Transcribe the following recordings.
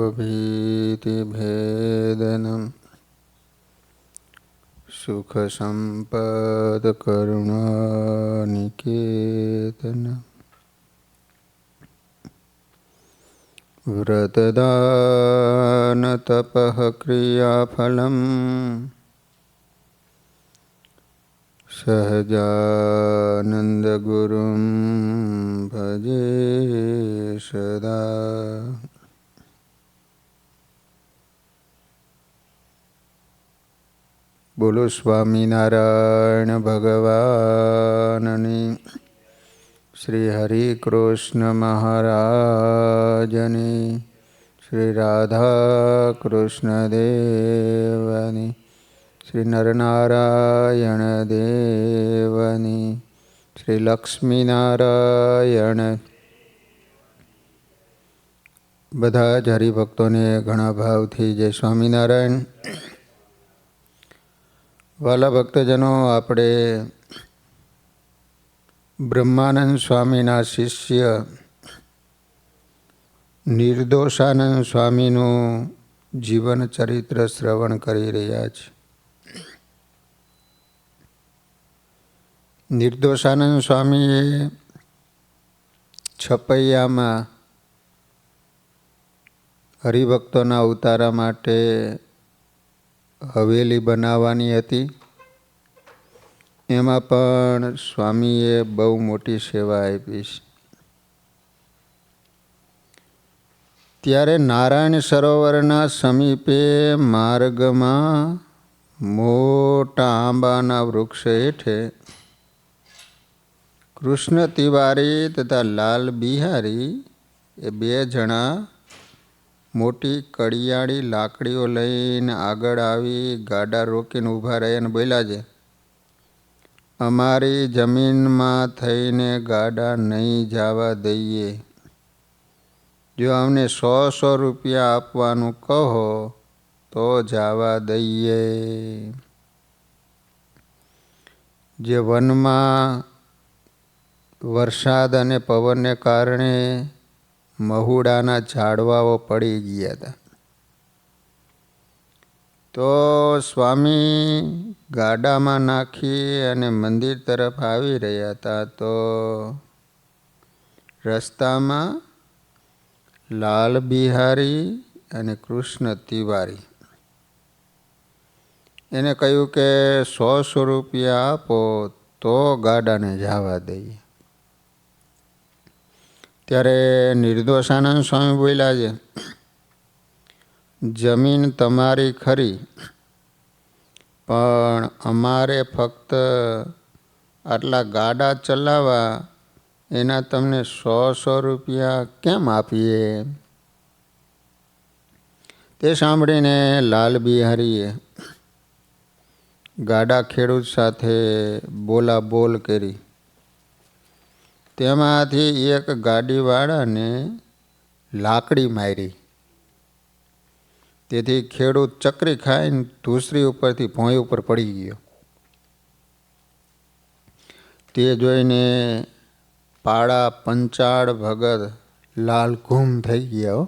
भीतिभेदनं सुखसम्पत्करुणानिकेतनं व्रतदानतपः क्रियाफलं सहजानन्दगुरुं भजे सदा। बोलो स्वामीनारायण भगवाननी, श्री हरि कृष्ण महाराजनी, श्री राधा कृष्ण देवनी, श्री नरनारायण देवनी, श्री लक्ष्मी नारायण। बधा ज हरिभक्तों ने घणा भाव थी जय स्वामीनारायण। वाला भक्तजनों, आपणे ब्रह्मानंद स्वामीना शिष्य निर्दोषानंद स्वामीનું જીવન ચરિત્ર શ્રવણ કરી રહ્યા છે। નિર્દોષાનંદ સ્વામીએ છપૈયામાં હરિભક્તોના ઉતારા માટે હવેલી બનાવવાની હતી। એમાં પણ સ્વામીએ બહુ મોટી સેવા આપી છે। ત્યારે નારાયણ સરોવરના સમીપે માર્ગમાં મોટા આંબાના વૃક્ષ હેઠે કૃષ્ણ તિવારી તથા લાલ બિહારી એ બે જણા મોટી કડિયાળી લાકડીઓ લઈને આગળ આવી ગાડા રોકીને ઊભા રહીને બોલ્યા છે, અમારી જમીનમાં થઈને ગાડા નહીં જવા દઈએ। જો અમને 100 રૂપિયા આપવાનું કહો તો જવા દઈએ। જે વનમાં વરસાદ અને પવનને કારણે મહુડાના ઝાડવાઓ પડી ગયા હતા, તો સ્વામી ગાડામાં નાખી અને મંદિર તરફ આવી રહ્યા હતા। તો રસ્તામાં લાલ બિહારી અને કૃષ્ણ તિવારી એને કહ્યું કે 100 રૂપિયા આપો તો ગાડાને જવા દઈએ। ત્યારે નિર્દોષાનંદ સ્વામી બોલ્યા છે, જમીન તમારી ખરી, પણ અમારે ફક્ત આટલા ગાડા ચલાવવા એના તમને 100 રૂપિયા કેમ આપીએ? તે સાંભળીને લાલ બિહારીએ ગાડા ખેડૂત સાથે બોલાબોલ કરી। તેમાંથી એક ગાડીવાળાને લાકડી મારી। તેથી ખેડૂત ચકરી ખાઈને ધૂસરી ઉપરથી ભોંય ઉપર પડી ગયો। તે જોઈને પાડા પંચાળ ભગત લાલ ઘૂમ થઈ ગયા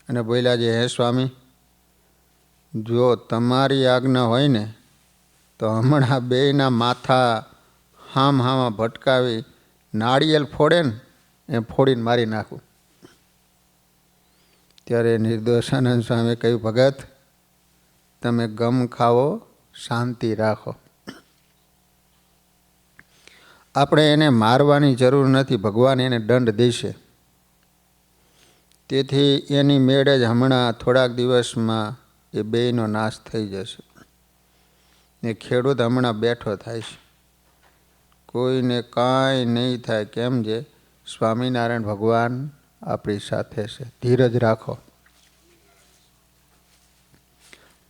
અને બોલ્યા છે, હે સ્વામી, જો તમારી આજ્ઞા હોય ને તો હમણાં બેયના માથા હામાં ભટકાવી નાળિયેર ફોડે ને એ ફોડીને મારી નાખું। ત્યારે નિર્દોષાનંદ સ્વામી કહ્યું, ભગત, તમે ગમ ખાવો, શાંતિ રાખો। આપણે એને મારવાની જરૂર નથી, ભગવાન એને દંડ દેશે। તેથી એની મેળે જ હમણાં થોડાક દિવસમાં એ બેયનો નાશ થઈ જશે। ને ખેડૂત હમણાં બેઠો થાય છે, કોઈને કાંઈ નહીં થાય। કેમ છે? સ્વામિનારાયણ ભગવાન આપણી સાથે છે, ધીરજ રાખો।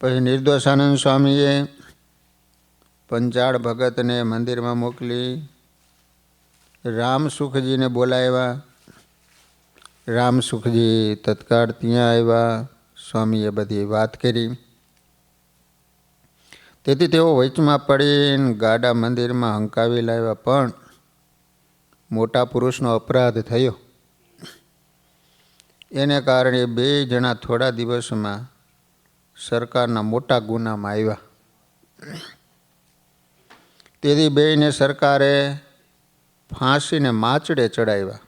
પછી નિર્દોષાનંદ સ્વામીએ પંચાળ ભગતને મંદિરમાં મોકલી રામસુખજીને બોલાવ્યા। રામસુખજી તત્કાળ ત્યાં આવ્યા। સ્વામીએ બધી વાત કરી। તેથી તેઓ વચમાં પડીને ગાડા મંદિરમાં હંકાવી લાવ્યા, પણ મોટા પુરુષનો અપરાધ થયો। એને કારણે બે જણા થોડા દિવસમાં સરકારના મોટા ગુનામાં આવ્યા. તેથી બેયને સરકારે ફાંસીને માચડે ચડાવ્યા.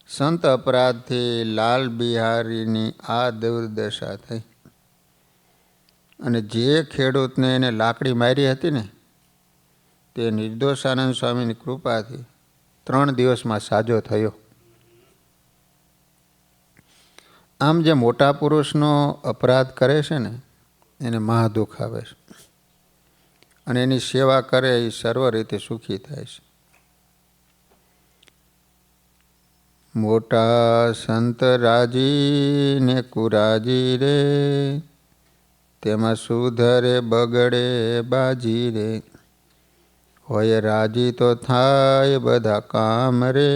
સંત અપરાધથી લાલ બિહારીની આ દુર્દશા થઈ. અને જે ખેડૂતને એને લાકડી મારી હતી ને, તે નિર્દોષાનંદ સ્વામીની કૃપાથી 3 દિવસમાં સાજો થયો. આમ જે મોટા પુરુષનો અપરાધ કરે છે ને, એને મહાદુઃખ આવે છે, અને એની સેવા કરે એ સર્વ રીતે સુખી થાય છે. મોટા સંત રાજી ને કુરાજી રે, તેમાં સુધરે બગડે બાજી રે. હોય રાજી તો થાય બધા કામ રે,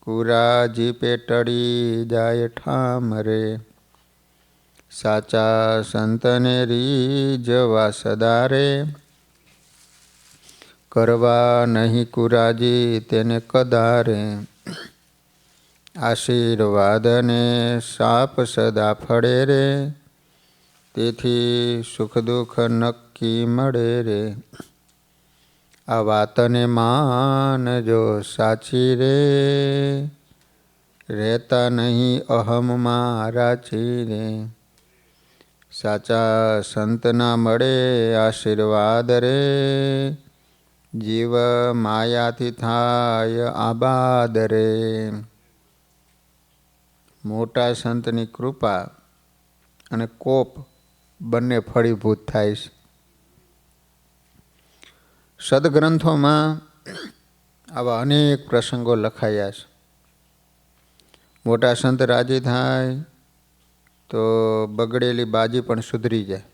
કુરાજી પેટડી જાય ઠામ રે. સાચા સંતને રીઝવા સદા રે, કરવા નહીં કુરાજી તેને કદારે. આશીર્વાદને સાપ સદા ફળે રે, તેથી સુખ દુઃખ નક્કી મળે રે. આ વાતને માનજો સાચી રે, રહેતા નહીં અહમમાં રાચી રે. સાચા સંતના મળે આશીર્વાદ રે, જીવ માયાથી થાય આબાદ રે. મોટા સંતની કૃપા અને કોપ બંને ફળીભૂત થાય છે. સદગ્રંથોમાં આવા અનેક પ્રસંગો લખાયા છે. મોટા સંત રાજી થાય તો બગડેલી બાજી પણ સુધરી જાય.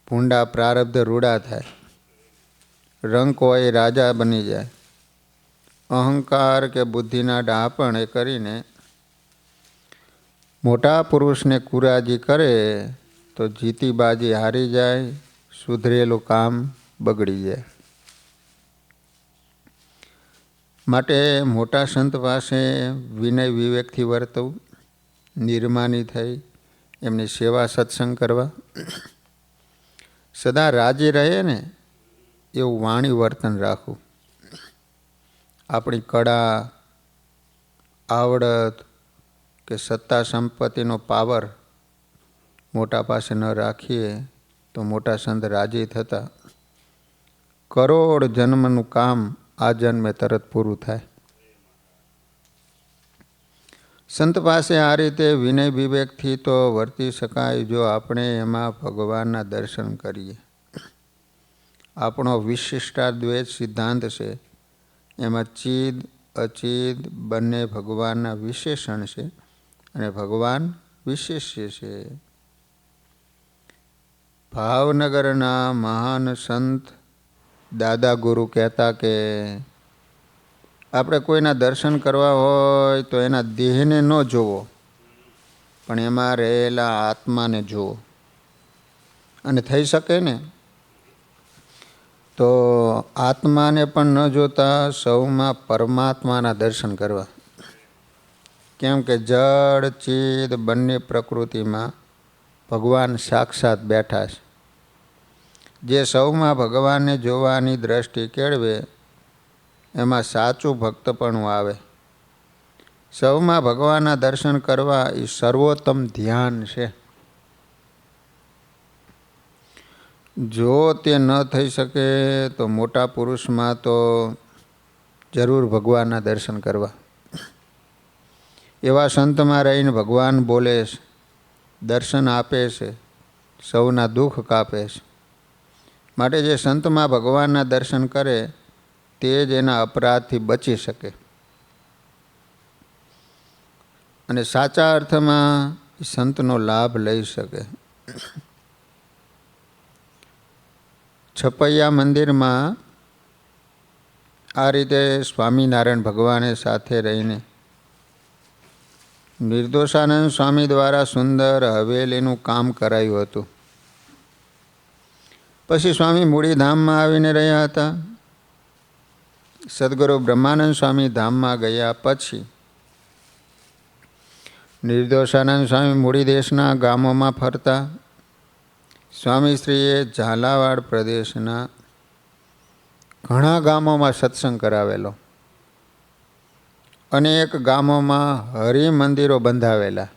ભૂંડા પ્રારબ્ધ રૂડા થાય. રંક હોય રાજા બની જાય. અહંકાર કે બુદ્ધિના ડાપણ એ કરીને મોટા પુરુષને કુરાજી કરે તો જીતી બાજી હારી જાય, સુધરેલું કામ બગડી જાય. માટે મોટા સંત પાસે વિનય વિવેકથી વર્તવું, નિર્માની થઈ એમની સેવા સત્સંગ કરવા, સદા રાજી રહે ને એવું વાણી વર્તન રાખવું. આપણી કળા, આવડત કે સત્તા સંપત્તિનો પાવર મોટા પાસે ન રાખીએ તો મોટા સંત રાજી થતા કરોડ જન્મનું કામ આ જન્મે તરત પૂરું થાય. સંત પાસે આ રીતે વિનય વિવેકથી તો વર્તી શકાય જો આપણે એમાં ભગવાનના દર્શન કરીએ. આપણો વિશિષ્ટાદ્વૈત સિદ્ધાંત છે, એમાં ચિદ અચિદ બંને ભગવાનના વિશેષણ છે અને ભગવાન વિશેષ્ય છે. ભાવનગરના મહાન સંત દાદા ગુરુ કહેતા કે આપણે કોઈના દર્શન કરવા હોય તો એના દેહને ન જોવો, પણ એમાં રહેલા આત્માને જુઓ. અને થઈ શકે ને તો આત્માને પણ ન જોતા સૌમાં પરમાત્માના દર્શન કરવા. કેમ કે જળ ચિદ બંને પ્રકૃતિમાં ભગવાન સાક્ષાત બેઠા છે. જે સૌમાં ભગવાનને જોવાની દ્રષ્ટિ કેળવે એમાં સાચું ભક્તપણું આવે. સૌમાં ભગવાનના દર્શન કરવા એ સર્વોત્તમ ધ્યાન છે. જો તે ન થઈ શકે તો મોટા પુરુષમાં તો જરૂર ભગવાનના દર્શન કરવા. એવા સંતમાં રહીને ભગવાન બોલે છે, દર્શન આપે છે, સૌના દુઃખ કાપે છે. માટે જે સંતમાં ભગવાનના દર્શન કરે તે જ એના અપરાધથી બચી શકે અને સાચા અર્થમાં સંતનો લાભ લઈ શકે. છપૈયા મંદિરમાં આ રીતે સ્વામિનારાયણ ભગવાને સાથે રહીને નિર્દોષાનંદ સ્વામી દ્વારા સુંદર હવેલીનું કામ કરાયું હતું. પછી સ્વામી મૂળીધામમાં આવીને રહ્યા હતા. સદગુરુ બ્રહ્માનંદ સ્વામી ધામમાં ગયા પછી નિર્દોષાનંદ સ્વામી મૂળી દેશના ગામોમાં ફરતા. સ્વામીશ્રીએ ઝાલાવાડ પ્રદેશના ઘણા ગામોમાં સત્સંગ કરાવેલો. અનેક ગામોમાં હરિમંદિરો બંધાવેલા.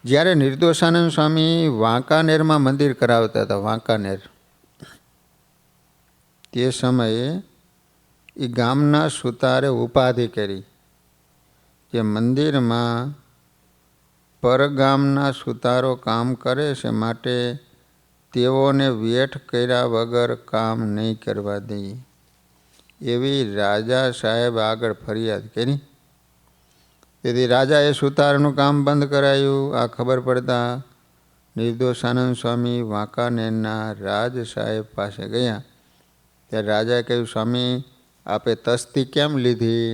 જ્યારે નિર્દોષાનંદ સ્વામી વાંકાનેરમાં મંદિર કરાવતા હતા, વાંકાનેર, તે સમયે એ ગામના સુતારે ઉપાધિ કરી કે મંદિરમાં પરગામના સુતારો કામ કરે છે, માટે તેઓને વેઠ કર્યા વગર કામ નહીં કરવા દઈએ, એવી રાજા સાહેબ આગળ ફરિયાદ કરી. તેથી રાજાએ સુતારનું કામ બંધ કરાયું. આ ખબર પડતા નિર્દોષાનંદ સ્વામી વાંકાનેરના રાજ સાહેબ પાસે ગયા. ત્યારે રાજાએ કહ્યું, સ્વામી આપે તસ્તી કેમ લીધી?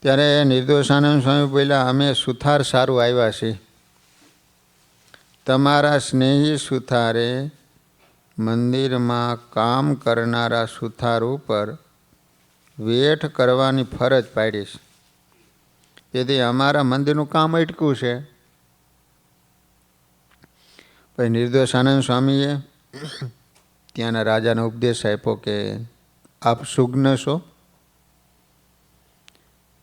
ત્યારે નિર્દોષાનંદ સ્વામી બોલ્યા, અમે સુથાર સારું આવ્યા છીએ. તમારા સ્નેહી સુથારે મંદિરમાં કામ કરનારા સુથાર ઉપર વેઠ કરવાની ફરજ પાડી છે, તેથી અમારા મંદિરનું કામ અટક્યું છે. પછી નિર્દોષાનંદ સ્વામીએ ત્યાંના રાજાને ઉપદેશ આપ્યો કે આપ સુજ્ઞ છો,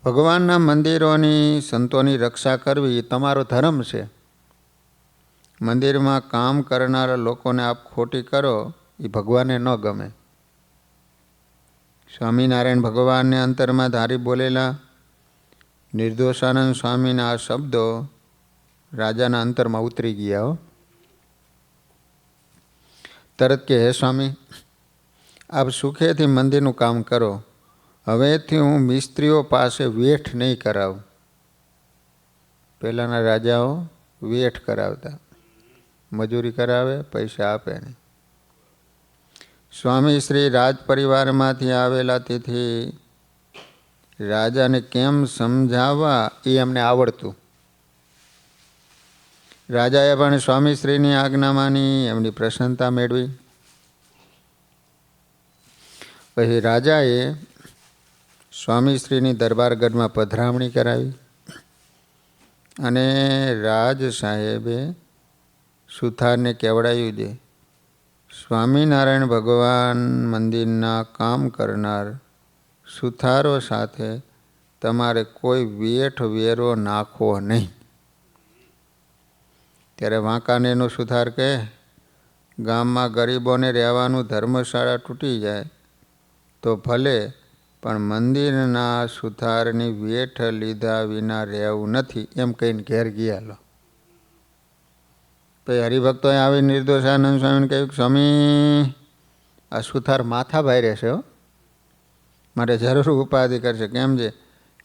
ભગવાનના મંદિરોની સંતોની રક્ષા કરવી એ તમારો ધર્મ છે. મંદિરમાં કામ કરનારા લોકોને આપ ખોટી કરો એ ભગવાનને ન ગમે. સ્વામિનારાયણ ભગવાનને અંતરમાં ધારી બોલેલા નિર્દોષાનંદ સ્વામીના આ શબ્દો રાજાના અંતરમાં ઉતરી ગયા. તરત કે, હે સ્વામી, આપ સુખેથી મંદિરનું કામ કરો. હવેથી હું મિસ્ત્રીઓ પાસે વેઠ નહીં કરાવું. પહેલાંના રાજાઓ વેઠ કરાવતા, મજૂરી કરાવે, પૈસા આપે નહીં. સ્વામી શ્રી રાજ પરિવારમાંથી આવેલા, તેથી રાજાને કેમ સમજાવવા એ એમને આવડતું. રાજાએ પણ સ્વામીશ્રીની આજ્ઞા માની, એમની પ્રસન્નતા મેળવી. પછી રાજાએ સ્વામીશ્રીની દરબારગઢમાં પધરામણી કરાવી અને રાજ સાહેબે સુથારને કહેવડાવ્યું છે, સ્વામિનારાયણ ભગવાન મંદિરના કામ કરનાર સુથારો સાથે તમારે કોઈ વેઠ વેરો નાખવો નહીં. ત્યારે વાંકાનેરનો સુથાર કહે, ગામમાં ગરીબોને રહેવાનું ધર્મશાળા તૂટી જાય તો ભલે, પણ મંદિરના સુથારની વેઠ લીધા વિના રહેવું નથી, એમ કહીને ઘેર ગયા. પછી હરિભક્તોએ આવી નિર્દોષાનંદ સ્વામીને કહ્યું, સ્વામી આ સુથાર માથા ભાઈ રહેશે, માટે જરૂર ઉપાધિ કરશે. કેમ છે?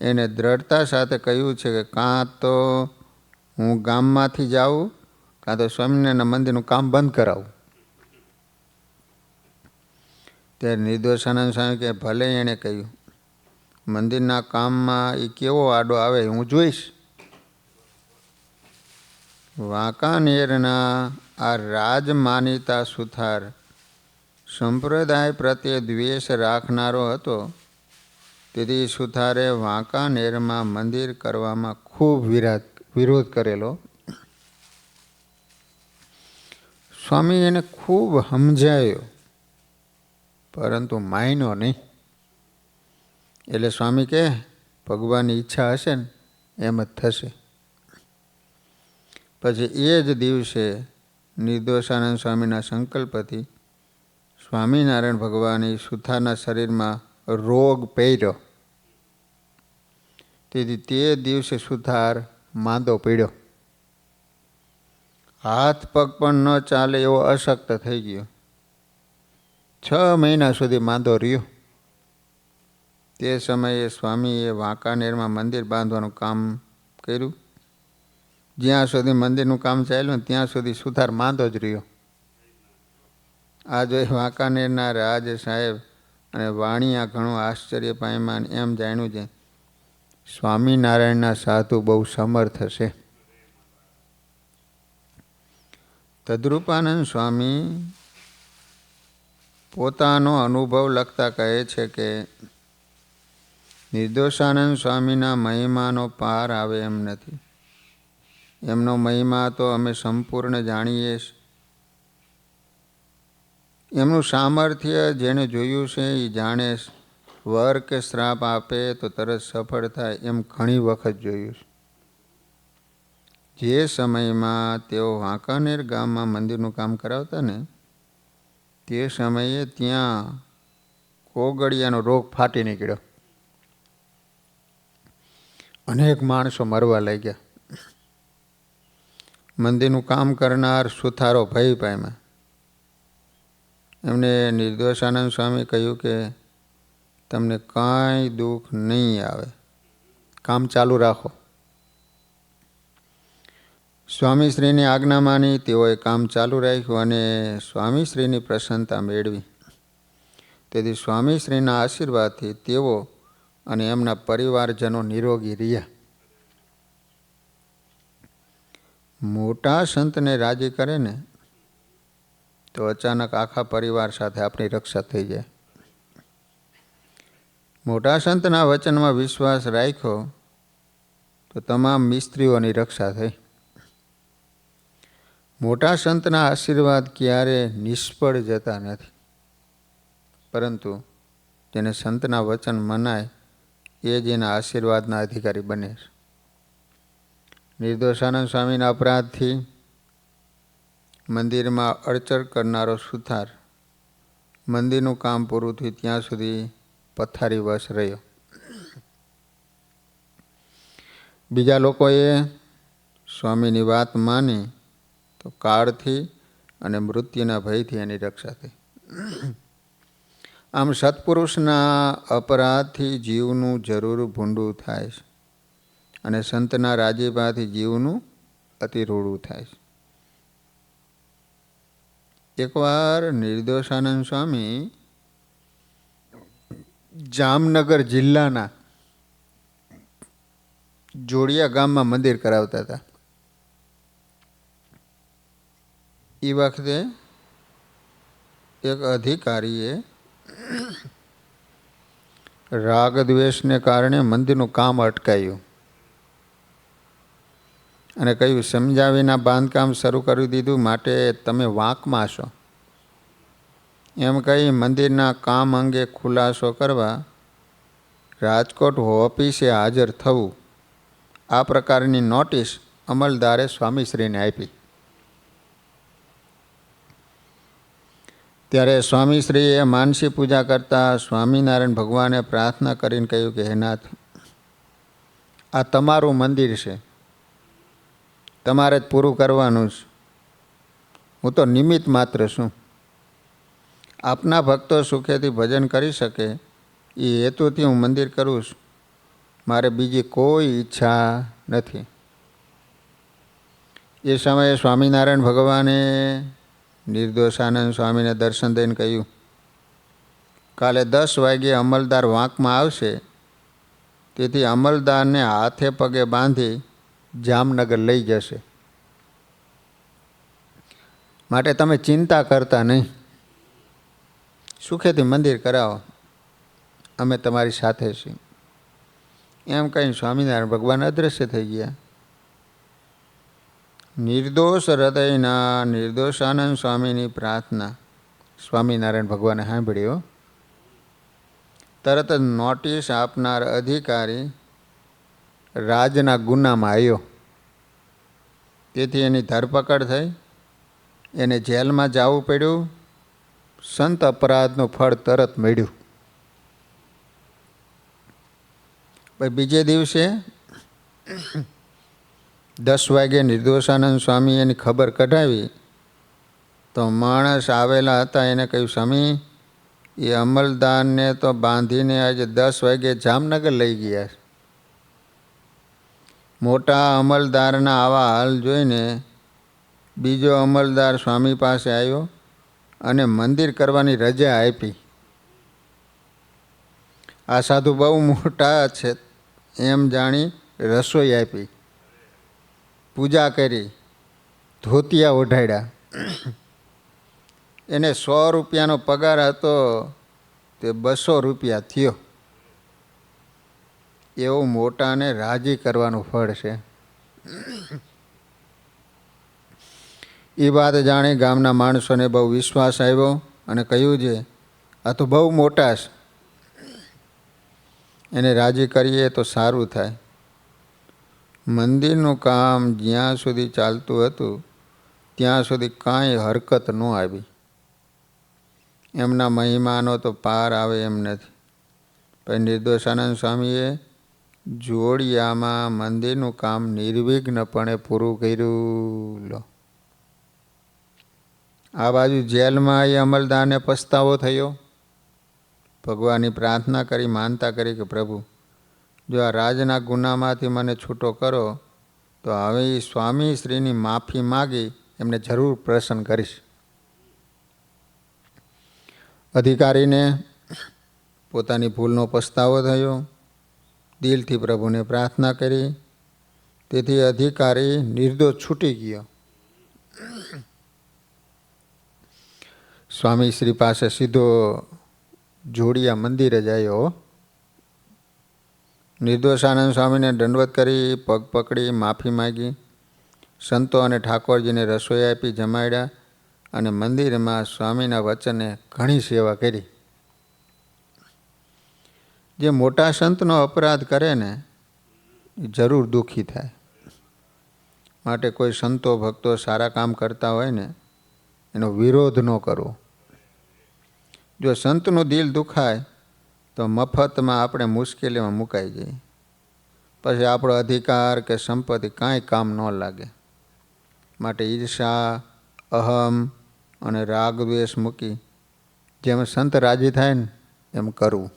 એને દ્રઢતા સાથે કહ્યું છે કે કાં તો હું ગામમાંથી જાઉં, કાં તો સ્વામિનારાયણના મંદિરનું કામ બંધ કરાવું. ત્યારે નિર્દોષાનંદ સ્વામી કે ભલે, એણે કહ્યું, મંદિરના કામમાં એ કેવો આડો આવે હું જોઈશ. વાંકાનેરના આ રાજમાનીતા સુથાર સંપ્રદાય પ્રત્યે દ્વેષ રાખનારો હતો, તેથી સુથારે વાંકાનેરમાં મંદિર કરવામાં ખૂબ વિરોધ કરેલો. સ્વામી એને ખૂબ સમજાયો, પરંતુ માન્યો નહીં. એટલે સ્વામી કહે, ભગવાનની ઈચ્છા હશે ને એમ જ થશે. પછી એ જ દિવસે નિર્દોષાનંદ સ્વામીના સંકલ્પથી સ્વામિનારાયણ ભગવાને સુથારના શરીરમાં રોગ પહેર્યો. તેથી તે દિવસે સુથાર માંદો પડ્યો. હાથ પગ પણ ન ચાલે એવો અશક્ત થઈ ગયો. 6 મહિના સુધી માંદો રહ્યો. તે સમયે સ્વામીએ વાંકાનેરમાં મંદિર બાંધવાનું કામ કર્યું. જ્યાં સુધી મંદિરનું કામ ચાલ્યું ત્યાં સુધી સુથાર માંદો જ રહ્યો. આ જોઈ વાંકાનેરના રાજ સાહેબ અને વાણિયા ઘણું આશ્ચર્ય પામ્યા. એમ જાણ્યું છે સ્વામિનારાયણના સાધુ બહુ સમર્થ છે. તદ્રૂપાનંદ સ્વામી પોતાનો અનુભવ લખતા કહે છે કે નિર્દોષાનંદ સ્વામીના મહિમાનો પાર આવે એમ નથી. એમનો મહિમા તો અમે સંપૂર્ણ જાણીએ. એમનું સામર્થ્ય જેણે જોયું છે એ જાણે. વર કે શ્રાપ આપે તો તરત સફળ થાય એમ ઘણી વખત જોયું છે. જે સમયમાં તેઓ વાંકાનેર ગામમાં મંદિરનું કામ કરાવતા ને તે સમયે ત્યાં કોગળિયાનો રોગ ફાટી નીકળ્યો. અનેક માણસો મરવા લાગ્યા. મંદિરનું કામ કરનાર સુથારો ભય પામ્યા. એમને નિર્દોષાનંદ સ્વામી કહ્યું કે તમને કાંઈ દુઃખ નહીં આવે, કામ ચાલુ રાખો. સ્વામીશ્રીની આજ્ઞા માની તેઓએ કામ ચાલુ રાખ્યું અને સ્વામીશ્રીની પ્રસન્નતા મેળવી. તેથી સ્વામીશ્રીના આશીર્વાદથી તેઓ અને એમના પરિવારજનો નિરોગી રહ્યા. મોટા સંતને રાજી કરે ને તો અચાનક આખા પરિવાર સાથે આપણી રક્ષા થઈ જાય. મોટા સંતના વચનમાં વિશ્વાસ રાખ્યો તો તમામ મિસ્ત્રીઓની રક્ષા થઈ. મોટા સંતના આશીર્વાદ ક્યારે નિષ્ફળ જતા નથી, પરંતુ જેને સંતના વચન મનાય એ જ એના આશીર્વાદના અધિકારી બને છે. નિર્દોષાનંદ સ્વામીના અપરાધથી મંદિરમાં અડચણ કરનારો સુથાર મંદિરનું કામ પૂરું થયું ત્યાં સુધી પથારી વશ રહ્યો. બીજા લોકોએ સ્વામીની વાત માની તો કાળથી અને મૃત્યુના ભયથી એની રક્ષા થઈ. આમ સત્પુરુષના અપરાધથી જીવનું જરૂર ભૂંડું થાય છે અને સંતના રાજીપાથી જીવનું અતિ રૂડું થાય છે. એકવાર નિર્દોષાનંદ સ્વામી જામનગર જિલ્લાના જોડિયા ગામમાં મંદિર કરાવતા હતા. એ વખતે એક અધિકારીએ રાગ દ્વેષને કારણે મંદિરનું કામ અટકાયું અને કહ્યું સમજાવીને બાંધકામ શરૂ કરી દીધું, માટે તમે વાંકમાં છો. એમ કહી મંદિરના કામ અંગે ખુલાસો કરવા રાજકોટ ઓફિસે હાજર થવું, આ પ્રકારની નોટિસ અમલદારે સ્વામીશ્રીને આપી. ત્યારે સ્વામીશ્રીએ માનસી પૂજા કરતા સ્વામિનારાયણ ભગવાને પ્રાર્થના કરીને કહ્યું કે હે નાથ, આ તમારું મંદિર છે, તમારે જ પૂરું કરવાનું છે. હું તો નિમિત્ત માત્ર છું. આપના ભક્તો સુખેથી ભજન કરી શકે એ હેતુથી હું મંદિર કરું છું. મારે બીજી કોઈ ઈચ્છા નથી. એ સમયે સ્વામિનારાયણ ભગવાને નિર્દોષાનંદ સ્વામીને દર્શન દઈને કહ્યું, કાલે 10 વાગ્યે અમલદાર વાંકમાં આવશે, તેથી અમલદારને હાથે પગે બાંધી જામનગર લઈ જશે. માટે તમે ચિંતા કરતા નહીં, સુખેથી મંદિર કરાવો, અમે તમારી સાથે છીએ. એમ કહીને સ્વામિનારાયણ ભગવાન અદૃશ્ય થઈ ગયા. નિર્દોષ હૃદયના નિર્દોષાનંદ સ્વામીની પ્રાર્થના સ્વામિનારાયણ ભગવાને સાંભળ્યો. તરત જ નોટિસ આપનાર અધિકારી રાજના ગુનામાં આવ્યો. તેથી એની ધરપકડ થઈ, એને જેલમાં જવું પડ્યું. સંત અપરાધનું ફળ તરત મળ્યું. બીજે દિવસે 10 વાગ્યે નિર્દોષાનંદ સ્વામી એની ખબર કઢાવી તો માણસ આવેલા હતા એને કહ્યું, સ્વામી એ અમલદારને તો બાંધીને આજે 10 વાગ્યે જામનગર લઈ ગયા. મોટા અમલદારના આવા હાલ જોઈને બીજો અમલદાર સ્વામી પાસે આવ્યો અને મંદિર કરવાની રજા આપી. આ સાધુ બહુ મોટા છે એમ જાણી રસોઈ આપી, પૂજા કરી, ધોતિયા ઓઢાડ્યા. એને 100 રૂપિયાનો પગાર હતો તે 200 રૂપિયા થયો. એવું મોટાને રાજી કરવાનું ફળ છે. એ વાત જાણી ગામના માણસોને બહુ વિશ્વાસ આવ્યો અને કહ્યું છે આ તો બહુ મોટા છે, એને રાજી કરીએ તો સારું થાય. મંદિરનું કામ જ્યાં સુધી ચાલતું હતું ત્યાં સુધી કાંઈ હરકત ન આવી. એમના મહિમાનો તો પાર આવે એમ નથી. પણ નિર્દોષાનંદ સ્વામીએ જોડિયામાં મંદિરનું કામ નિર્વિઘ્નપણે પૂરું કર્યું. લો, આ બાજુ જેલમાં એ અમલદારને પસ્તાવો થયો. ભગવાનની પ્રાર્થના કરી, માનતા કરી કે પ્રભુ, જો આ રાજના ગુનામાંથી મને છૂટો કરો તો હવે એ સ્વામી શ્રીની માફી માગી એમને જરૂર પ્રસન્ન કરીશ. અધિકારીને પોતાની ભૂલનો પસ્તાવો થયો, દિલથી પ્રભુને પ્રાર્થના કરી, તેથી અધિકારી નિર્દોષ છૂટી ગયો. સ્વામી શ્રી પાસે સીધો જોડિયા મંદિરે જ આવ્યો. નિર્દોષાનંદ સ્વામીને દંડવત કરી, પગ પકડી માફી માગી. સંતો અને ઠાકોરજીને રસોઈ આપી, જમાડ્યા અને મંદિરમાં સ્વામીના વચને ઘણી સેવા કરી. જે મોટા સંતનો અપરાધ કરે ને એ જરૂર દુઃખી થાય. માટે કોઈ સંતો ભક્તો સારા કામ કરતા હોય ને એનો વિરોધ ન કરવો. જો સંતનું દિલ દુખાય તો મફતમાં આપણે મુશ્કેલીમાં મુકાઈ જઈએ. પછી આપણો અધિકાર કે સંપત્તિ કાંઈ કામ ન લાગે. માટે ઈર્ષા, અહમ અને રાગ દ્વેષ મૂકી જેમ સંત રાજી થાય ને એમ કરવું.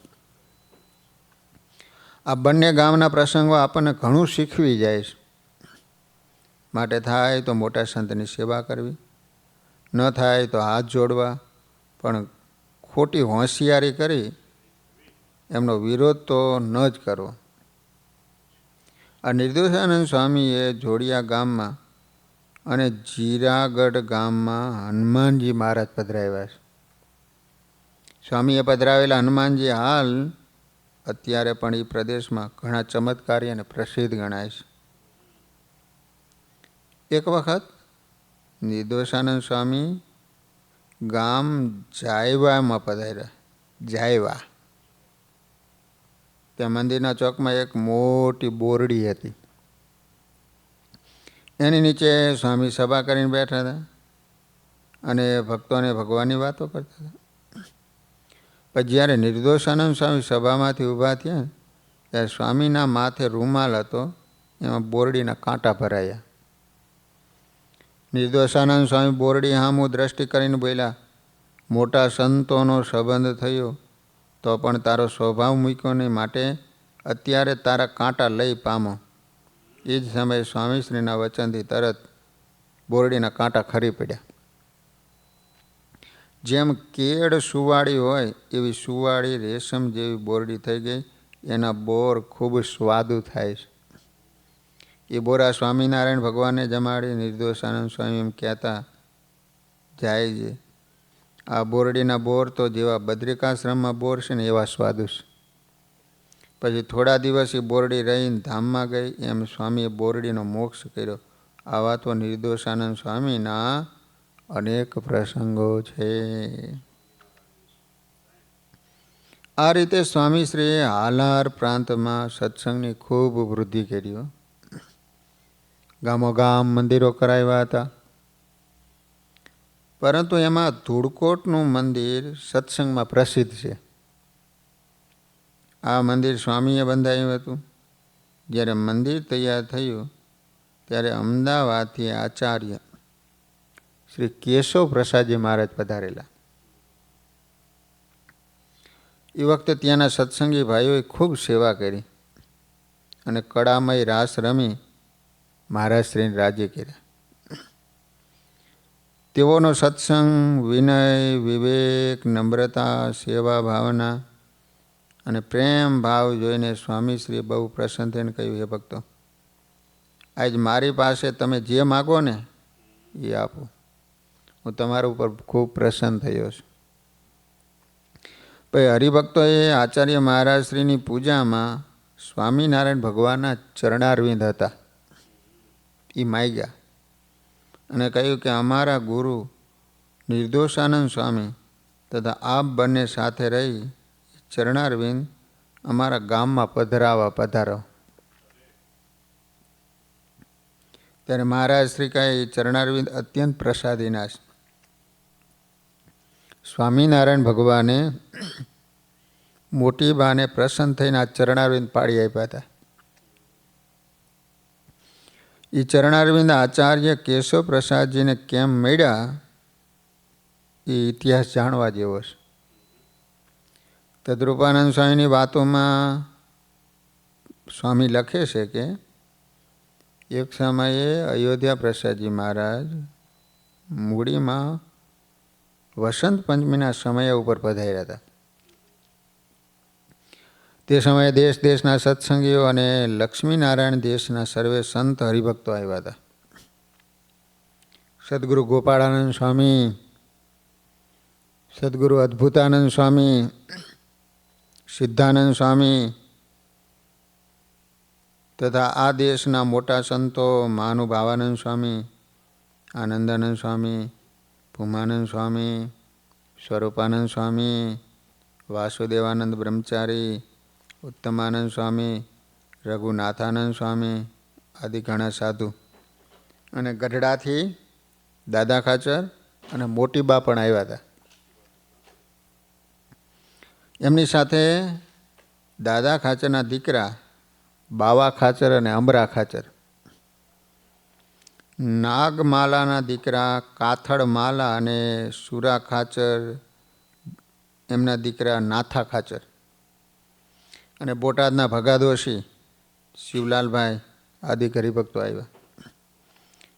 આ બંને ગામના પ્રસંગો આપણને ઘણું શીખવી જાય છે. માટે થાય તો મોટા સંતની સેવા કરવી, ન થાય તો હાથ જોડવા, પણ ખોટી હોશિયારી કરી એમનો વિરોધ તો ન જ કરવો. આ નિર્દોષાનંદ સ્વામીએ જોડિયા ગામમાં અને જીરાગઢ ગામમાં હનુમાનજી મહારાજ પધરાવ્યા છે. સ્વામીએ પધરાવેલા હનુમાનજી હાલ અત્યારે પણ એ પ્રદેશમાં ઘણા ચમત્કારી અને પ્રસિદ્ધ ગણાય છે. એક વખત નિર્દોષાનંદ સ્વામી ગામ જાયવામાં પધાર્યા. જાયવા, ત્યાં મંદિરના ચોકમાં એક મોટી બોરડી હતી. એની નીચે સ્વામી સભા કરીને બેઠા હતા અને ભક્તોને ભગવાનની વાતો કરતા હતા. પણ જ્યારે નિર્દોષાનંદ સ્વામી સભામાંથી ઊભા થયા ત્યારે સ્વામીના માથે રૂમાલ હતો, એમાં બોરડીના કાંટા ભરાયા. નિર્દોષાનંદ સ્વામી બોરડી સામું દ્રષ્ટિ કરીને બોલ્યા, મોટા સંતોનો સંબંધ થયો તો પણ તારો સ્વભાવ મૂક્યો નહીં, માટે અત્યારે તારા કાંટા લઈ પામો. એ જ સમયે સ્વામીશ્રીના વચનથી તરત બોરડીના કાંટા ખરી પડ્યા. જેમ કેળ સુવાળી હોય એવી સુવાળી રેશમ જેવી બોરડી થઈ ગઈ. એના બોર ખૂબ સ્વાદુ થાય છે. એ બોરા સ્વામિનારાયણ ભગવાનને જમાડી નિર્દોષાનંદ સ્વામી એમ કહેતા જાય છે, આ બોરડીના બોર તો જેવા બદ્રિકાશ્રમમાં બોર છે ને એવા સ્વાદુ છે. પછી થોડા દિવસ એ બોરડી રહીને ધામમાં ગઈ. એમ સ્વામીએ બોરડીનો મોક્ષ કર્યો. આવા તો નિર્દોષાનંદ સ્વામીના અનેક પ્રસંગો છે. આ રીતે સ્વામીશ્રીએ હાલાર પ્રાંતમાં સત્સંગની ખૂબ વૃદ્ધિ કરી. ગામોગામ મંદિરો કરાવ્યા હતા. પરંતુ એમાં ધૂળકોટનું મંદિર સત્સંગમાં પ્રસિદ્ધ છે. આ મંદિર સ્વામીએ બંધાયું હતું. જ્યારે મંદિર તૈયાર થયું ત્યારે અમદાવાદથી આચાર્ય શ્રી કેશવ પ્રસાદજી મહારાજ પધારેલા. એ વખતે ત્યાંના સત્સંગી ભાઈઓએ ખૂબ સેવા કરી અને કળામય રાસ રમી મહારાજશ્રીને રાજી કર્યા. તેઓનો સત્સંગ, વિનય, વિવેક, નમ્રતા, સેવા ભાવના અને પ્રેમ ભાવ જોઈને સ્વામીશ્રીએ બહુ પ્રસન્ન થઈને કહ્યું, હે ભક્તો, આજ મારી પાસે તમે જે માગો ને એ આપો. હું તમારા ઉપર ખૂબ પ્રસન્ન થયો છું. પછી હરિભક્તોએ આચાર્ય મહારાજશ્રીની પૂજામાં સ્વામિનારાયણ ભગવાનના ચરણારવિંદ હતા. એ માગ્યા અને કહ્યું કે અમારા ગુરુ નિર્દોષાનંદ સ્વામી તથા આપ બંને સાથે રહી ચરણારવિંદ અમારા ગામમાં પધારો. ત્યારે મહારાજ શ્રી કહે ચરણારવિંદ અત્યંત પ્રસાદીના છે. સ્વામિનારાયણ ભગવાને મોટી બાને પ્રસન્ન થઈને આ ચરણારવિંદ પાડી આપ્યા હતા. એ ચરણારવિંદ આચાર્ય કેશવ પ્રસાદજીને કેમ મળ્યા એ ઇતિહાસ જાણવા જેવો છે. તદ્રૂપાનંદ સ્વામીની વાતોમાં સ્વામી લખે છે કે એક સમયે અયોધ્યા પ્રસાદજી મહારાજ મૂડીમાં વસંત પંચમીના સમય ઉપર પધાર્યા હતા. તે સમયે દેશ દેશના સત્સંગીઓ અને લક્ષ્મીનારાયણ દેશના સર્વે સંત હરિભક્તો આવ્યા હતા. સદગુરુ ગોપાળાનંદ સ્વામી, સદગુરુ અદ્ભુતાનંદ સ્વામી, સિદ્ધાનંદ સ્વામી તથા આ દેશના મોટા સંતો મહાનુભાવાનંદ સ્વામી, આનંદાનંદ સ્વામી, ભૂમાનંદ સ્વામી, સ્વરૂપાનંદ સ્વામી, વાસુદેવાનંદ બ્રહ્મચારી, ઉત્તમાનંદ સ્વામી, રઘુનાથાનંદ સ્વામી આદિ ઘણા સાધુ અને ગઢડાથી દાદા ખાચર અને મોટી બા પણ આવ્યા હતા. એમની સાથે દાદા ખાચરના દીકરા બાવા ખાચર અને અમરા ખાચર, નાગમાલાના દીકરા કાથડમાલા અને સુરા ખાચર, એમના દીકરા નાથા ખાચર અને બોટાદના ભગાદોશી શિવલાલભાઈ આદિ હરિભક્તો આવ્યા.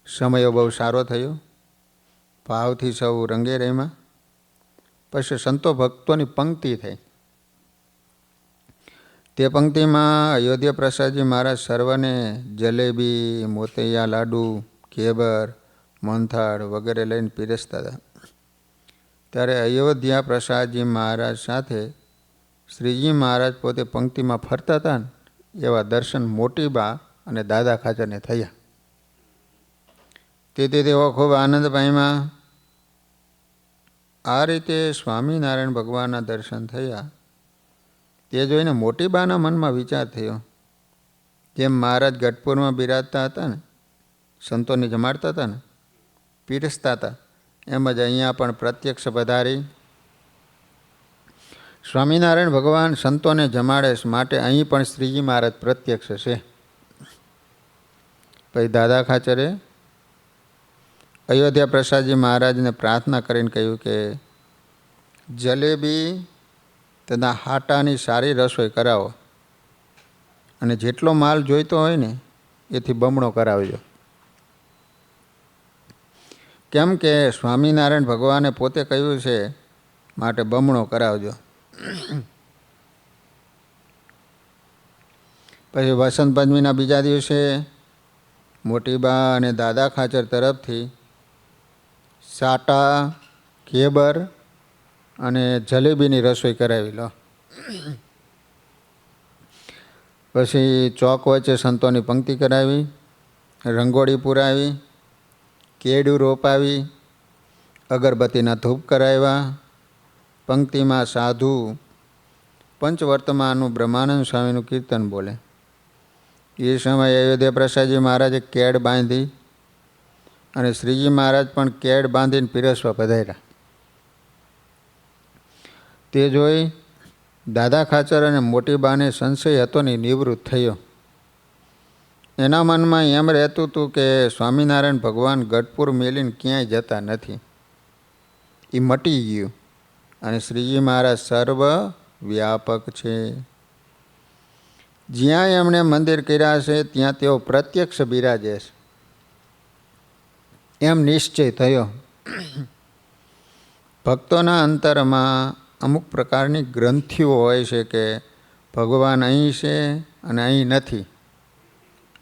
સમયો બહુ સારો થયો. ભાવથી સૌ રંગે રમ્યા. પછી સંતો ભક્તોની પંક્તિ થઈ. તે પંક્તિમાં અયોધ્યા પ્રસાદજી મહારાજ સર્વને જલેબી, મોતૈયા લાડુ, ઘેબર, મોહનથાળ વગેરે લઈને પીરસતા હતા. ત્યારે અયોધ્યા પ્રસાદજી મહારાજ સાથે શ્રીજી મહારાજ પોતે પંક્તિમાં ફરતા હતા ને એવા દર્શન મોટી બા અને દાદા ખાચરને થયા. તેથી તેઓ ખૂબ આનંદ પામ્યા. આ રીતે સ્વામિનારાયણ ભગવાનના દર્શન થયા. તે જોઈને મોટી બાના મનમાં વિચાર થયો, જેમ મહારાજ ગઢપુરમાં બિરાજતા હતા ને, સંતોને જમાડતા હતા ને, પીરસતા હતા, એમ જ અહીંયા પણ પ્રત્યક્ષ પધારી સ્વામિનારાયણ ભગવાન સંતોને જમાડે માટે અહીં પણ શ્રીજી મહારાજ પ્રત્યક્ષ છે. પછી દાદા ખાચરે અયોધ્યા પ્રસાદજી મહારાજને પ્રાર્થના કરીને કહ્યું કે જલેબી તથા હાટાની સારી રસોઈ કરાવો અને જેટલો માલ જોઈતો હોય ને એથી બમણો કરાવજો. કેમ કે સ્વામિનારાયણ ભગવાને પોતે કહ્યું છે માટે બમણો કરાવજો. પછી વસંત પંચમીના બીજા દિવસે મોટી બા અને દાદા ખાચર તરફથી સાટા, ઘેબર અને જલેબીની રસોઈ કરાવી લો. પછી ચોક વચ્ચે સંતોની પંક્તિ કરાવી, રંગોળી પુરાવી, કેડું રોપાવી, અગરબત્તીના ધૂપ કરાવ્યા. પંક્તિમાં સાધુ પંચવર્તમાનનું બ્રહ્માનંદ સ્વામીનું કીર્તન બોલે. એ સમયે અયોધ્યા પ્રસાદજી મહારાજે કેડ બાંધી અને શ્રીજી મહારાજ પણ કેડ બાંધીને પીરસવા પધાર્યા. તે જોઈ દાદા ખાચર અને મોટી બાને સંશય હતો ને નિવૃત્ત થયો. એના મનમાં એમ રહેતું હતું કે સ્વામિનારાયણ ભગવાન ગઢપુર મેલીને ક્યાંય જતા નથી, એ મટી ગયું અને શ્રીજી મહારાજ સર્વ વ્યાપક છે. જ્યાં એમણે મંદિર કર્યા છે ત્યાં તેઓ પ્રત્યક્ષ બિરાજે છે એમ નિશ્ચય થયો. ભક્તોના અંતરમાં અમુક પ્રકારની ગ્રંથિઓ હોય છે કે ભગવાન અહીં છે અને અહીં નથી.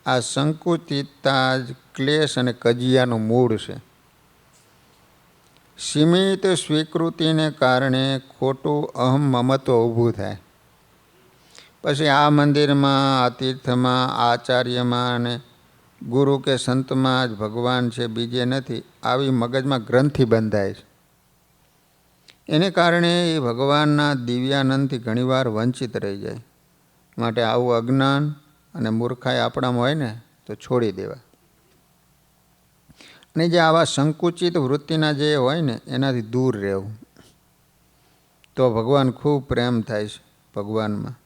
આ સંકુચિતતા જ ક્લેશ અને કજિયાનું મૂળ છે. સીમિત સ્વીકૃતિને કારણે ખોટું અહમ મમત્વ ઊભું થાય. પછી આ મંદિરમાં, આ તીર્થમાં, આચાર્યમાં અને ગુરુ કે સંતમાં જ ભગવાન છે, બીજે નથી, આવી મગજમાં ગ્રંથિ બંધાય છે. એને કારણે એ ભગવાનના દિવ્યાનંદથી ઘણીવાર વંચિત રહી જાય. માટે આવું અજ્ઞાન અને મૂર્ખાઈ આપણામાં હોય ને તો છોડી દેવા. અને જે આવા સંકુચિત વૃત્તિના જે હોય ને એનાથી દૂર રહેવું, તો ભગવાન ખૂબ પ્રેમ થાય છે ભગવાનમાં.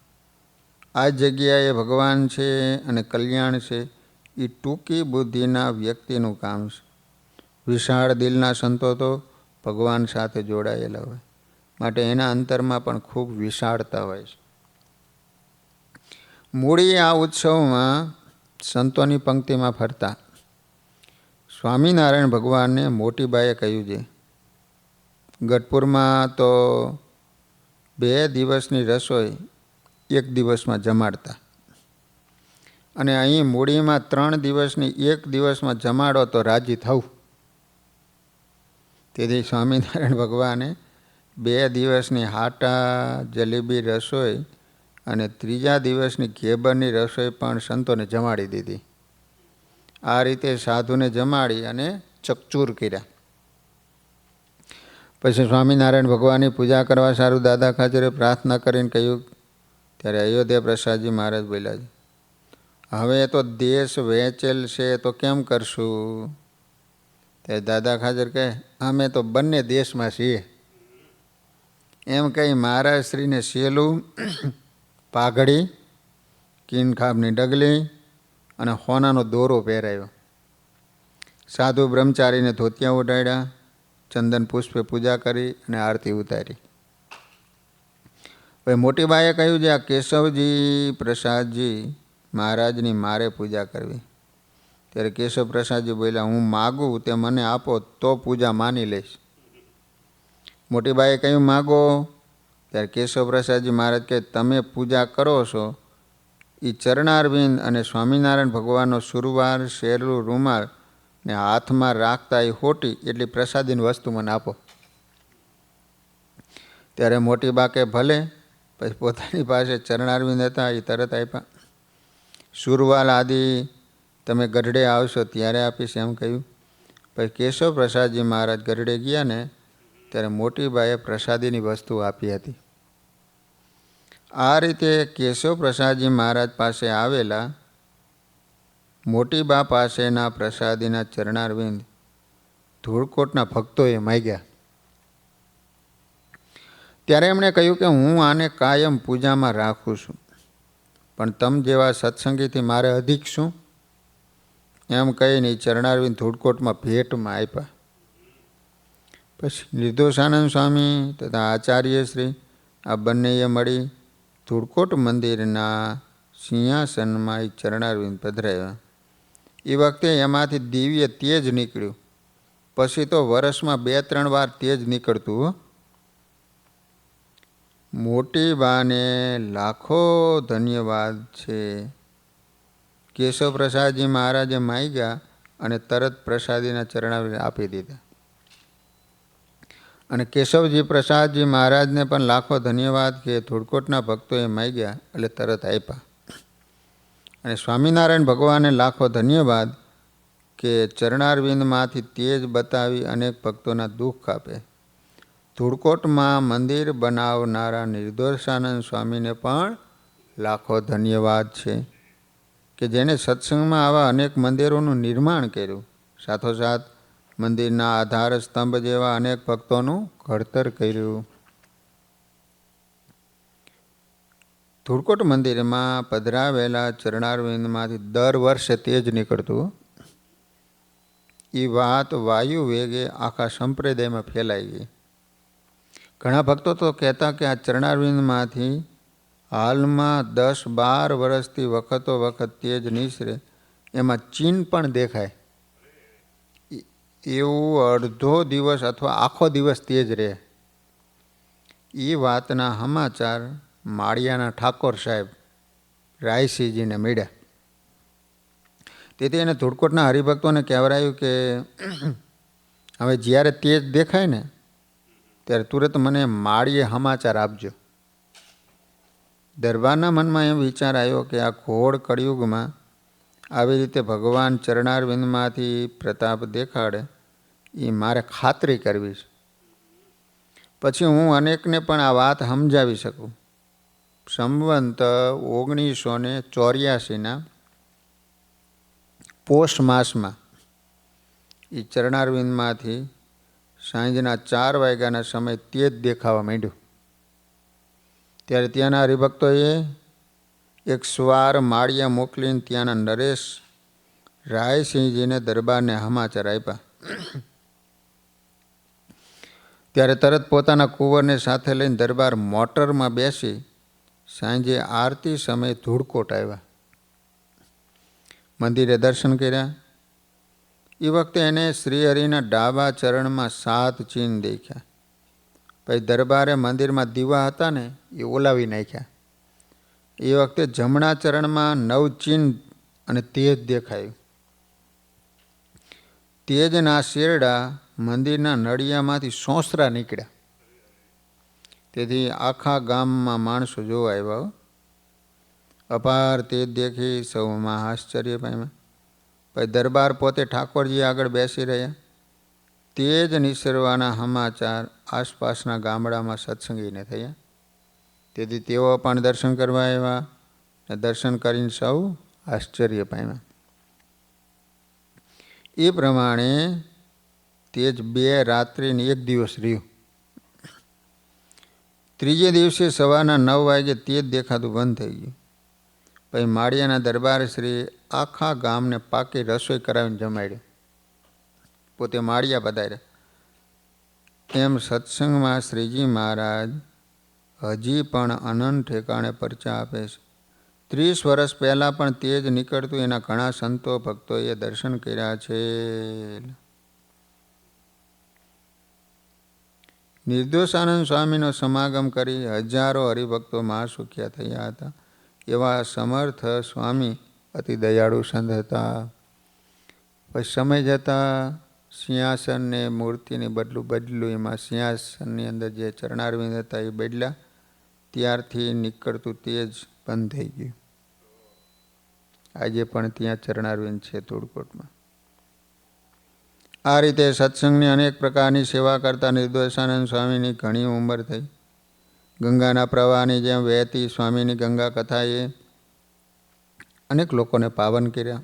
આ જગ્યાએ ભગવાન છે અને કલ્યાણ છે એ ટૂંકી બુદ્ધિના વ્યક્તિનું કામ છે. વિશાળ દિલના સંતો તો ભગવાન સાથે જોડાયેલા હોય, માટે એના અંતરમાં પણ ખૂબ વિશાળતા હોય છે. મૂળી આ ઉત્સવમાં સંતોની પંક્તિમાં ફરતા સ્વામિનારાયણ ભગવાનને મોટીબાએ કહ્યું છે. ગઢપુરમાં તો 2 દિવસની રસોઈ 1 દિવસમાં જમાડતા, અને અહીં મૂળીમાં 3 દિવસની 1 દિવસમાં જમાડો તો રાજી થવું. તેથી સ્વામિનારાયણ ભગવાને 2 દિવસની હાટા જલેબી રસોઈ અને 3જા દિવસની ઘેબરની રસોઈ પણ સંતોને જમાડી દીધી. આ રીતે સાધુને જમાડી અને ચકચૂર કર્યા. પછી સ્વામિનારાયણ ભગવાનની પૂજા કરવા સારું દાદા ખાચરે પ્રાર્થના કરીને કહ્યું. ત્યારે અયોધ્યા પ્રસાદજી મહારાજ બોલ્યા છે, હવે તો દેશ વહેંચેલ છે તો કેમ કરશું? ત્યારે દાદા ખાચર કહે, અમે તો બંને દેશમાં છીએ. એમ કહી મહારાજ શ્રીને સેલું, પાઘડી, કિનખાબની ડગલી અને હોનાનો દોરો પહેરાયો. સાધુ બ્રહ્મચારીને ધોતિયા ઉડાડ્યા, ચંદન પુષ્પે પૂજા કરી અને આરતી ઉતારી. ભાઈ મોટીબાએ કહ્યું છે, આ કેશવજી પ્રસાદજી મહારાજની મારે પૂજા કરવી. ત્યારે કેશવ પ્રસાદજી બોલ્યા, હું માગું તે મને આપો તો પૂજા માની લઈશ. મોટીબાએ કહ્યું, માગો. ત્યારે કેશવ પ્રસાદજી મહારાજ કહે, તમે પૂજા કરો છો એ ચરણારવિંદ અને સ્વામિનારાયણ ભગવાનનો સુરવાર, શેરલું, રૂમાલ ને હાથમાં રાખતા એ ખોટી એટલી પ્રસાદીની વસ્તુ મને આપો. ત્યારે મોટીબા કે ભલે. પછી પોતાની પાસે ચરણારવિંદ હતા એ તરત આપ્યા. સુરવાલ આદિ તમે ગઢડે આવશો ત્યારે આપીશ એમ કહ્યું. પછી કેશવ પ્રસાદજી મહારાજ ગઢડે ગયા ને ત્યારે મોટીબાએ પ્રસાદીની વસ્તુ આપી હતી. આ રીતે કેશવ પ્રસાદજી મહારાજ પાસે આવેલા મોટીબા પાસેના પ્રસાદીના ચરણારવિંદ ધૂળકોટના ભક્તોએ માગ્યા. ત્યારે એમણે કહ્યું કે હું આને કાયમ પૂજામાં રાખું છું, પણ તમ જેવા સત્સંગીથી મારે અધિક શું? એમ કહીને ચરણારવિંદ ધૂળકોટમાં ભેટમાં આપ્યા. પછી નિર્દોષાનંદ સ્વામી તથા આચાર્યશ્રી આ બંનેએ મળી ધૂળકોટ મંદિરના સિંહાસનમાં એ ચરણારવિંદ પધરાવ્યા. એ વખતે એમાંથી દિવ્ય તેજ નીકળ્યું. પછી તો વર્ષમાં 2-3 વાર તેજ નીકળતું. મોટી બાને લાખો ધન્યવાદ છે. કેશવ પ્રસાદજી મહારાજે માગ્યા અને તરત પ્રસાદીના ચરણારવિંદ આપી દીધા. અને કેશવજી પ્રસાદજી મહારાજને પણ લાખો ધન્યવાદ કે ધૂળકોટના ભક્તોએ માગ્યા એટલે તરત આપ્યા. અને સ્વામિનારાયણ ભગવાનને લાખો ધન્યવાદ કે ચરણારવિંદમાંથી તેજ બતાવી અનેક ભક્તોના દુઃખ કાપે. ધૂળકોટમાં મંદિર બનાવનારા નિર્દોષાનંદ સ્વામીને પણ લાખો ધન્યવાદ છે કે જેને સત્સંગમાં આવા અનેક મંદિરોનું નિર્માણ કર્યું, સાથોસાથ મંદિરના આધાર સ્તંભ જેવા અનેક ભક્તોનું ઘડતર કર્યું. ધૂળકોટ મંદિરમાં પધરાવેલા ચરણારવિંદમાંથી દર વર્ષે તેજ નીકળતું. એ વાત વાયુ વેગે આખા સંપ્રદાયમાં ફેલાઈ ગઈ. ઘણા ભક્તો તો કહેતા કે આ ચરણારવિંદમાંથી હાલમાં 10-12 વર્ષથી વખતો વખત તેજ નીસરે, એમાં ચીન પણ દેખાય એવું અડધો દિવસ અથવા આખો દિવસ તેજ રહે. એ વાતના સમાચાર માળિયાના ઠાકોર સાહેબ રાયસિંહજીને મળ્યા. તેથી એને ધૂળકોટના હરિભક્તોને કહેવરાયું કે હવે જ્યારે તેજ દેખાય ને ત્યારે તુરંત મને માળીએ સમાચાર આપજો. દરબારના મનમાં એમ વિચાર આવ્યો કે આ ઘોર કળિયુગમાં આવી રીતે ભગવાન ચરણારવિંદમાંથી પ્રતાપ દેખાડે એ મારે ખાતરી કરવી છે, પછી હું અનેકને પણ આ વાત સમજાવી શકું. સંવંત 1984 પોષ માસમાં એ ચરણારવિંદમાંથી સાંજના 4 વાગ્યાના સમય તે જ દેખાવા માંડ્યું. ત્યારે ત્યાંના હરિભક્તોએ એક સ્વાર માળિયા મોકલીને ત્યાંના નરેશ રાયસિંહજીને દરબારને સમાચાર આપ્યા. ત્યારે તરત પોતાના કુંવરને સાથે લઈને દરબાર મોટરમાં બેસી સાંજે આરતી સમયે ધૂળકોટ આવ્યા. મંદિરે દર્શન કર્યા. એ વખતે એને શ્રીહરિના ડાબા ચરણમાં 7 ચિહ્ન દેખ્યા. પછી દરબારે મંદિરમાં દીવા હતા ને એ ઓલાવી નાખ્યા. એ વખતે જમણા ચરણમાં 9 ચિહ્ન અને તેજ દેખાયું. તેજના શેરડા મંદિરના નળિયામાંથી સોંસરા નીકળ્યા. તેથી આખા ગામમાં માણસો જોવા આવ્યા. અપાર તેજ દેખી સૌમાં આશ્ચર્ય પામ્યા. પછી દરબાર પોતે ઠાકોરજી આગળ બેસી રહ્યા. તેજ નિસરવાના સમાચાર આસપાસના ગામડામાં સત્સંગીને થયા. તેથી તેઓ પણ દર્શન કરવા આવ્યા. દર્શન કરીને સૌ આશ્ચર્ય પામ્યા. એ પ્રમાણે તેજ 2 રાત્રિ ને 1 દિવસ રહ્યું. ત્રીજે દિવસે સવારના 9 વાગે તેજ દેખાતું બંધ થઈ ગયું. પછી માળિયાના દરબાર શ્રી આખા ગામને પાકી રસોઈ કરાવીને જમાડ્યું. પોતે માળિયા પધાર્યા. એમ સત્સંગમાં શ્રીજી મહારાજ હજી પણ અનંત ઠેકાણે પરચા આપે છે. 30 વર્ષ પહેલાં પણ તેજ નીકળતું એના ઘણા સંતો ભક્તોએ દર્શન કર્યા છે. નિર્દોષાનંદ સ્વામીનો સમાગમ કરી હજારો હરિભક્તો મહાસુખ્યા થયા હતા. એવા સમર્થ સ્વામી અતિ દયાળુ સંત હતા. પછી સમય જતાં સિંહાસનને મૂર્તિને બદલું એમાં સિંહાસનની અંદર જે ચરણારવિંદ હતા એ બદલ્યા. ત્યારથી નીકળતું તેજ બંધ થઈ ગયું. આજે પણ ત્યાં ચરણારવિંદ છે ધૂળકોટમાં. આ રીતે સત્સંગની અનેક પ્રકારની સેવા કરતા નિર્દોષાનંદ સ્વામીની ઘણી ઉંમર થઈ. ગંગાના પ્રવાહની જેમ વહેતી સ્વામીની ગંગા કથાએ અનેક લોકોને પાવન કર્યા,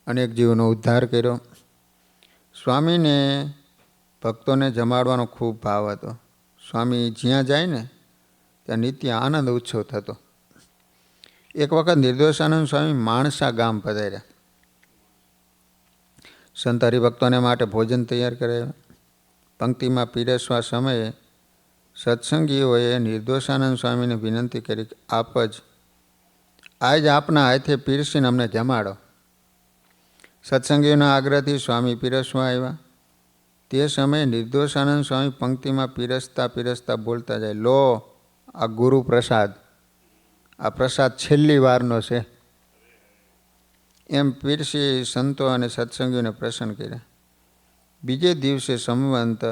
અનેક જીવનો ઉદ્ધાર કર્યો. સ્વામીને ભક્તોને જમાડવાનો ખૂબ ભાવ હતો. સ્વામી જ્યાં જાય ને ત્યાં નિત્ય આનંદ ઉત્સવ થતો. એક વખત નિર્દોષાનંદ સ્વામી માણસા ગામ પધાર્યા. સંત હરિભક્તોને માટે ભોજન તૈયાર કરાવ્યા. પંક્તિમાં પીરસવા સમયે સત્સંગીઓએ નિર્દોષાનંદ સ્વામીને વિનંતી કરી કે આપ જ આજ આપના હાથે પીરસીને અમને જમાડો. સત્સંગીઓના આગ્રહથી સ્વામી પીરસવા આવ્યા. તે સમયે નિર્દોષાનંદ સ્વામી પંક્તિમાં પીરસતા બોલતા જાય, લો આ ગુરુ પ્રસાદ, આ પ્રસાદ છેલ્લી વારનો છે. એમ પીરસી સંતો અને સત્સંગીઓને પ્રસન્ન કર્યા. બીજે દિવસે સંવંત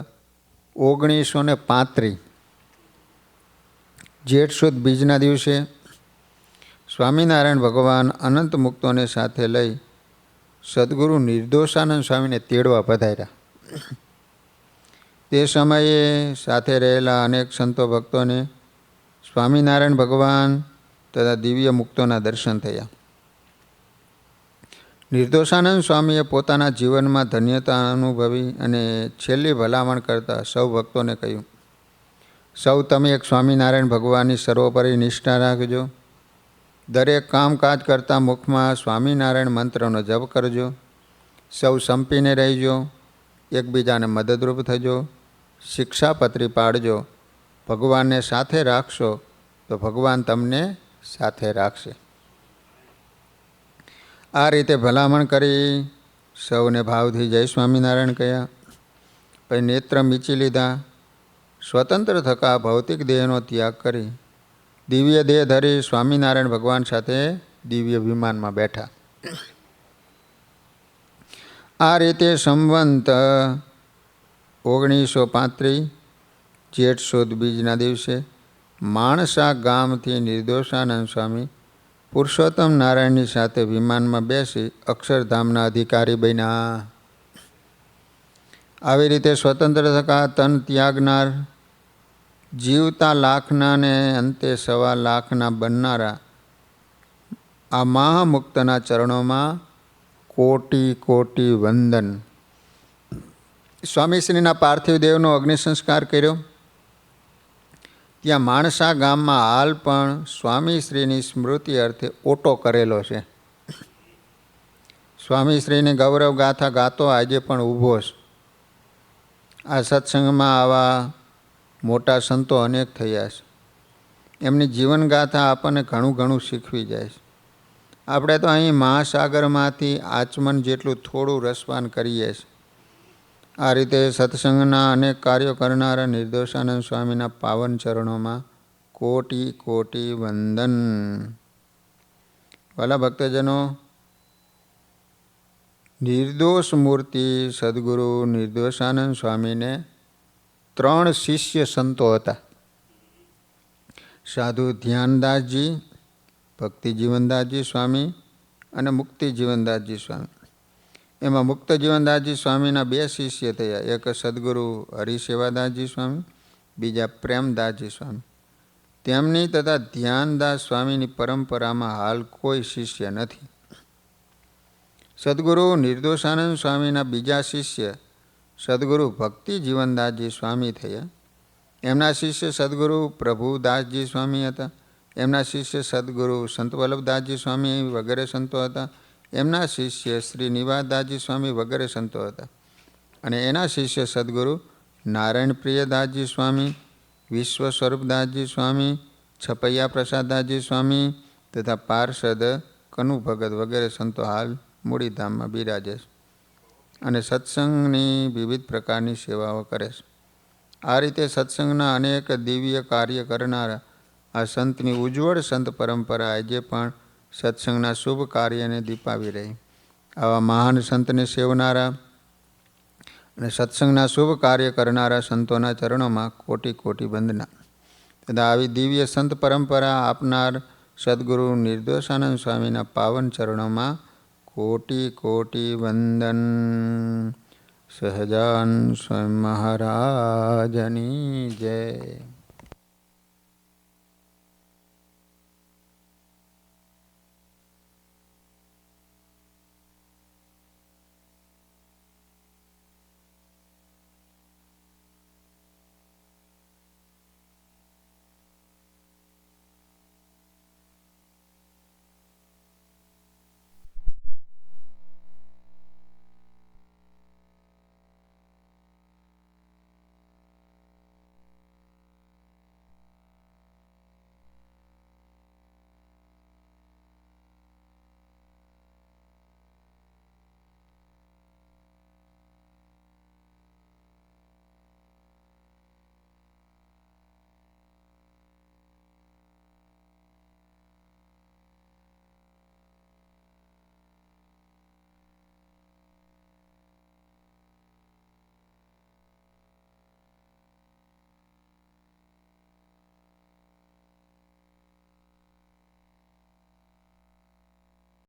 1935 જેઠ સુદ બીજના દિવસે સ્વામિનારાયણ ભગવાન અનંત મુક્તોને સાથે લઈ સદગુરુ નિર્દોષાનંદ સ્વામીને તેડવા પધાર્યા. તે સમયે સાથે રહેલા અનેક સંતો ભક્તોને સ્વામિનારાયણ ભગવાન તથા દિવ્ય મુક્તોના દર્શન થયા. નિર્દોષાનંદ સ્વામીએ પોતાના જીવનમાં ધન્યતા અનુભવી અને છેલ્લી ભલામણ કરતા સૌ ભક્તોને કહ્યું, સૌ તમે એક સ્વામિનારાયણ ભગવાનની સર્વોપરી નિષ્ઠા રાખજો. દરેક કામકાજ કરતા મુખમાં સ્વામિનારાયણ મંત્રનો જપ કરજો. સૌ સંપીને રહીજો. એકબીજાને મદદરૂપ થજો. શિક્ષાપત્રી પાડજો. ભગવાનને સાથે રાખશો તો ભગવાન તમને સાથે રાખશે. આ રીતે ભલામણ કરી સૌને ભાવથી જય સ્વામિનારાયણ કહ્યા. પછી નેત્ર મીચી લીધા. સ્વતંત્ર થકા ભૌતિક દેહનો ત્યાગ કરી દિવ્ય દેહ ધરી સ્વામિનારાયણ ભગવાન સાથે દિવ્ય વિમાનમાં બેઠા. આ રીતે સંવંત 1935 જેઠ સુદ બીજના દિવસે માણસા ગામથી નિર્દોષાનંદ સ્વામી પુરુષોત્તમ નારાયણની સાથે વિમાનમાં બેસી અક્ષરધામના અધિકારી બન્યા. આવી રીતે સ્વતંત્ર થકા તન ત્યાગનાર, જીવતા લાખના ને અંતે 1.25 લાખના બનનારા આ મહામુક્તના ચરણોમાં કોટી કોટી વંદન. સ્વામીશ્રીના પાર્થિવ દેહનો અગ્નિ સંસ્કાર કર્યો. ત્યાં માણસા ગામમાં હાલ પણ સ્વામીશ્રીની સ્મૃતિ અર્થે ઓટો કરેલો છે. સ્વામીશ્રીની ગૌરવ ગાથા ગાતો આજે પણ ઊભો છે. આ સત્સંગમાં આવા મોટા સંતો અનેક થયા છે. એમની જીવનગાથા આપણને ઘણું ઘણું શીખવી જાય છે. આપણે તો અહીં મહાસાગરમાંથી આચમન જેટલું થોડું રસપાન કરીએ છીએ. આ રીતે સત્સંગના અનેક કાર્યો કરનારા નિર્દોષાનંદ સ્વામીના પાવન ચરણોમાં કોટી કોટી વંદન. વાલા ભક્તજનો, નિર્દોષ મૂર્તિ સદગુરુ નિર્દોષાનંદ સ્વામીને 3 શિષ્ય સંતો હતા. સાધુ ધ્યાનદાસજી, ભક્તિ જીવનદાસજી સ્વામી અને મુક્તિ જીવનદાસજી સ્વામી. એમાં મુક્ત જીવનદાસજી સ્વામીના 2 શિષ્ય થયા. એક સદગુરુ હરિસેવાદાસજી સ્વામી, બીજા પ્રેમદાસજી સ્વામી. તેમની તથા ધ્યાનદાસ સ્વામીની પરંપરામાં હાલ કોઈ શિષ્ય નથી. સદગુરુ નિર્દોષાનંદ સ્વામીના બીજા શિષ્ય સદગુરુ ભક્તિ જીવનદાસજી સ્વામી થયા. એમના શિષ્ય સદગુરુ પ્રભુદાસજી સ્વામી હતા. એમના શિષ્ય સદગુરુ સંત વલ્લભદાસજી સ્વામી વગેરે સંતો હતા. એમના શિષ્ય શ્રી નિવાસદાસજી સ્વામી વગેરે સંતો હતા. અને એના શિષ્ય સદગુરુ નારાયણ પ્રિયદાસજી સ્વામી, વિશ્વ સ્વરૂપદાસજી સ્વામી, છપૈયા પ્રસાદદાસજી સ્વામી તથા પાર્ષદ કનુ ભગત વગેરે સંતો હાલ મૂળીધામમાં બિરાજે છે અને સત્સંગની વિવિધ પ્રકારની સેવાઓ કરે છે. આ રીતે સત્સંગના અનેક દિવ્ય કાર્ય કરનારા આ સંતની ઉજ્જવળ સંત પરંપરા આજે પણ સત્સંગના શુભ કાર્યને દીપાવી રહી. આવા મહાન સંતને સેવનારા અને સત્સંગના શુભ કાર્ય કરનારા સંતોના ચરણોમાં કોટી કોટી વંદના. તથા આવી દિવ્ય સંત પરંપરા આપનાર સદગુરુ નિર્દોષાનંદ સ્વામીના પાવન ચરણોમાં કોટી કોટી વંદન. સહજાન સ્વામી મહારાજની જય.